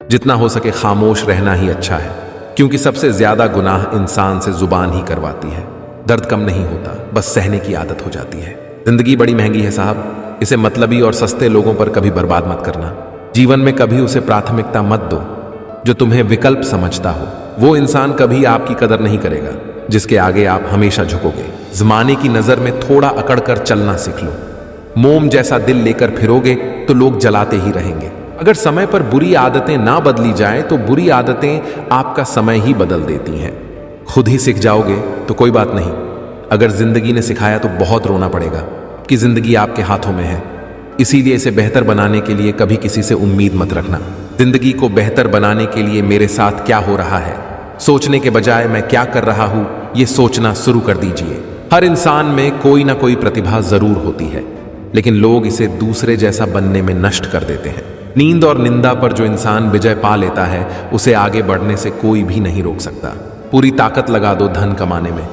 जितना हो सके खामोश रहना ही अच्छा है, क्योंकि सबसे ज्यादा गुनाह इंसान से जुबान ही करवाती है। दर्द कम नहीं होता, बस सहने की आदत हो जाती है। जिंदगी बड़ी महंगी है साहब, इसे मतलबी और सस्ते लोगों पर कभी बर्बाद मत करना। जीवन में कभी उसे प्राथमिकता मत दो जो तुम्हें विकल्प समझता हो। वो इंसान कभी आपकी कदर नहीं करेगा जिसके आगे आप हमेशा झुकोगे। जमाने की नजर में थोड़ा अकड़ कर चलना सीख लो। मोम जैसा दिल लेकर फिरोगे तो लोग जलाते ही रहेंगे। अगर समय पर बुरी आदतें ना बदली जाएं तो बुरी आदतें आपका समय ही बदल देती हैं। खुद ही सीख जाओगे तो कोई बात नहीं, अगर जिंदगी ने सिखाया तो बहुत रोना पड़ेगा कि जिंदगी आपके हाथों में है। इसीलिए इसे बेहतर बनाने के लिए कभी किसी से उम्मीद मत रखना। जिंदगी को बेहतर बनाने के लिए मेरे साथ क्या हो रहा है सोचने के बजाय मैं क्या कर रहा हूं ये सोचना शुरू कर दीजिए। हर इंसान में कोई ना कोई प्रतिभा जरूर होती है, लेकिन लोग इसे दूसरे जैसा बनने में नष्ट कर देते हैं। नींद और निंदा पर जो इंसान विजय पा लेता है उसे आगे बढ़ने से कोई भी नहीं रोक सकता। पूरी ताकत लगा दो धन कमाने में,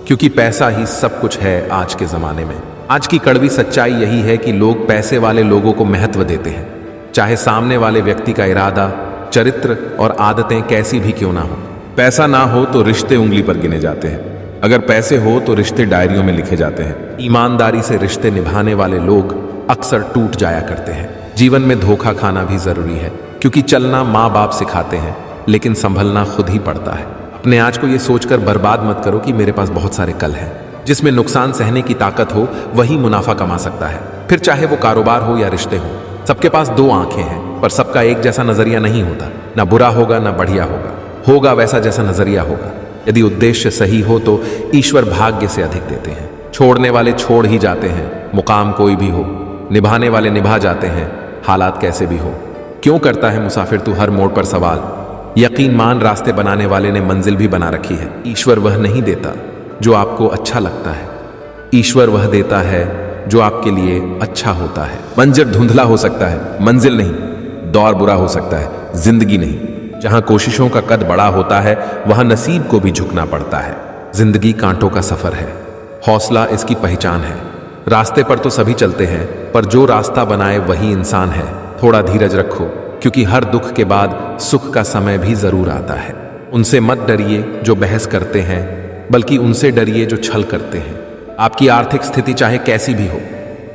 क्योंकि पैसा ही सब कुछ है आज के जमाने में। आज की कड़वी सच्चाई यही है कि लोग पैसे वाले लोगों को महत्व देते हैं, चाहे सामने वाले व्यक्ति का इरादा, चरित्र और आदतें कैसी भी क्यों ना हो। पैसा ना हो तो रिश्ते उंगली पर गिने जाते हैं, अगर पैसे हो तो रिश्ते डायरियों में लिखे जाते हैं। ईमानदारी से रिश्ते निभाने वाले लोग अक्सर टूट जाया करते हैं। जीवन में धोखा खाना भी जरूरी है, क्योंकि चलना माँ बाप सिखाते हैं, लेकिन संभलना खुद ही पड़ता है। अपने आज को ये सोचकर बर्बाद मत करो कि मेरे पास बहुत सारे कल हैं। जिसमें नुकसान सहने की ताकत हो वही मुनाफा कमा सकता है, फिर चाहे वो कारोबार हो या रिश्ते हो। सबके पास दो आंखें हैं, पर सबका एक जैसा नजरिया नहीं होता। ना बुरा होगा ना बढ़िया होगा वैसा जैसा नजरिया होगा। यदि उद्देश्य सही हो तो ईश्वर भाग्य से अधिक देते हैं। छोड़ने वाले छोड़ ही जाते हैं, मुकाम कोई भी हो। निभाने वाले निभा जाते हैं, हालात कैसे भी हो। क्यों करता है मुसाफिर तू हर मोड़ पर सवाल? यकीन मान रास्ते बनाने वाले ने मंजिल भी बना रखी है। ईश्वर वह नहीं देता जो आपको अच्छा लगता है, ईश्वर वह देता है जो आपके लिए अच्छा होता है। मंजर धुंधला हो सकता है, मंजिल नहीं। दौर बुरा हो सकता है, जिंदगी नहीं। जहां कोशिशों का कद बड़ा होता है वहां नसीब को भी झुकना पड़ता है। जिंदगी कांटों का सफर है, हौसला इसकी पहचान है। रास्ते पर तो सभी चलते हैं, पर जो रास्ता बनाए वही इंसान है। थोड़ा धीरज रखो, क्योंकि हर दुख के बाद सुख का समय भी जरूर आता है। उनसे मत डरिए जो बहस करते हैं, बल्कि उनसे डरिए जो छल करते हैं। आपकी आर्थिक स्थिति चाहे कैसी भी हो,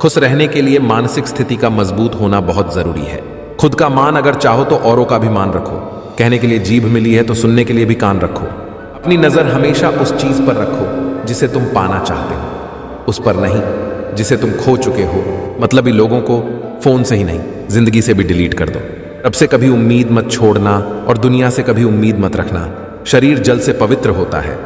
खुश रहने के लिए मानसिक स्थिति का मजबूत होना बहुत जरूरी है। खुद का मान अगर चाहो तो औरों का भी मान रखो। कहने के लिए जीभ मिली है तो सुनने के लिए भी कान रखो। अपनी नजर हमेशा उस चीज पर रखो जिसे तुम पाना चाहते हो, उस पर नहीं जिसे तुम खो चुके हो। मतलबी लोगों को फोन से ही नहीं, जिंदगी से भी डिलीट कर दो। रब से कभी उम्मीद मत छोड़ना और दुनिया से कभी उम्मीद मत रखना। शरीर जल से पवित्र होता है,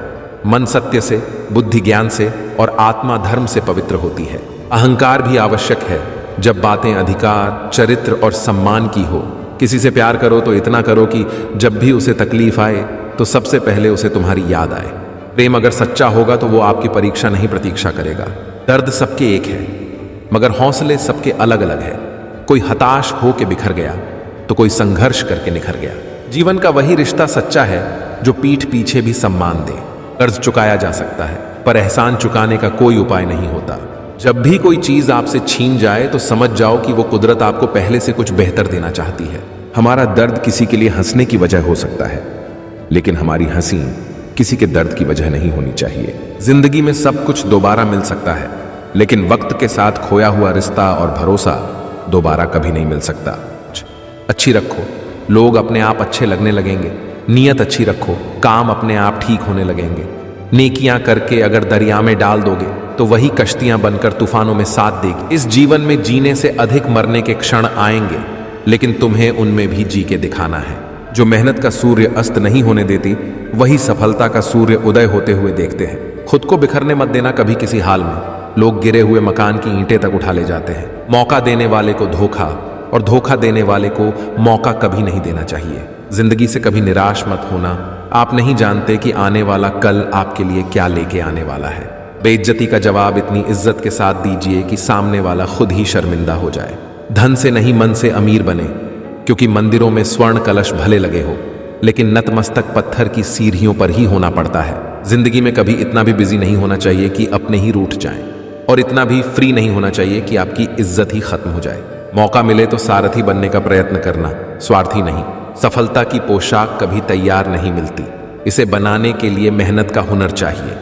मन सत्य से, बुद्धि ज्ञान से और आत्मा धर्म से पवित्र होती है। अहंकार भी आवश्यक है जब बातें अधिकार, चरित्र और सम्मान की हो। किसी से प्यार करो तो इतना करो कि जब भी उसे तकलीफ आए तो सबसे पहले उसे तुम्हारी याद आए। प्रेम अगर सच्चा होगा तो वो आपकी परीक्षा नहीं प्रतीक्षा करेगा। दर्द सबके एक है, मगर हौसले सबके अलग अलग है। कोई हताश हो के बिखर गया तो कोई संघर्ष करके निखर गया। जीवन का वही रिश्ता सच्चा है जो पीठ पीछे भी सम्मान दे। कर्ज चुकाया जा सकता है, पर एहसान चुकाने का कोई उपाय नहीं होता। जब भी कोई चीज आपसे छीन जाए तो समझ जाओ कि वो कुदरत आपको पहले से कुछ बेहतर देना चाहती है। हमारा दर्द किसी के लिए हंसने की वजह हो सकता है, लेकिन हमारी हंसी किसी के दर्द की वजह नहीं होनी चाहिए। जिंदगी में सब कुछ दोबारा मिल सकता है, लेकिन वक्त के साथ खोया हुआ रिश्ता और भरोसा दोबारा कभी नहीं मिल सकता। अच्छी रखो, लोग अपने आप अच्छे लगने लगेंगे। नीयत अच्छी रखो, काम अपने आप ठीक होने लगेंगे। नेकियां करके अगर दरिया में डाल दोगे तो वही कश्तियां बनकर तूफानों में साथ देगी। इस जीवन में जीने से अधिक मरने के क्षण आएंगे, लेकिन तुम्हें उनमें भी जी के दिखाना है। जो मेहनत का सूर्य अस्त नहीं होने देती, वही सफलता का सूर्य उदय होते हुए देखते हैं। खुद को बिखरने मत देना कभी किसी हाल में। लोग गिरे हुए मकान की ईंटें तक उठा ले जाते हैं। मौका देने वाले को धोखा और धोखा देने वाले को मौका कभी नहीं देना चाहिए। जिंदगी से कभी निराश मत होना। आप नहीं जानते कि आने वाला कल आपके लिए क्या लेके आने वाला है। बेइज्जती का जवाब इतनी इज्जत के साथ दीजिए कि सामने वाला खुद ही शर्मिंदा हो जाए। धन से नहीं मन से अमीर बने, क्योंकि मंदिरों में स्वर्ण कलश भले लगे हो, लेकिन नतमस्तक पत्थर की सीढ़ियों पर ही होना पड़ता है। जिंदगी में कभी इतना भी बिजी नहीं होना चाहिए कि अपने ही रूठ जाएं, और इतना भी फ्री नहीं होना चाहिए कि आपकी इज्जत ही खत्म हो जाए। मौका मिले तो सारथी बनने का प्रयत्न करना, स्वार्थी नहीं। सफलता की पोशाक कभी तैयार नहीं मिलती, इसे बनाने के लिए मेहनत का हुनर चाहिए।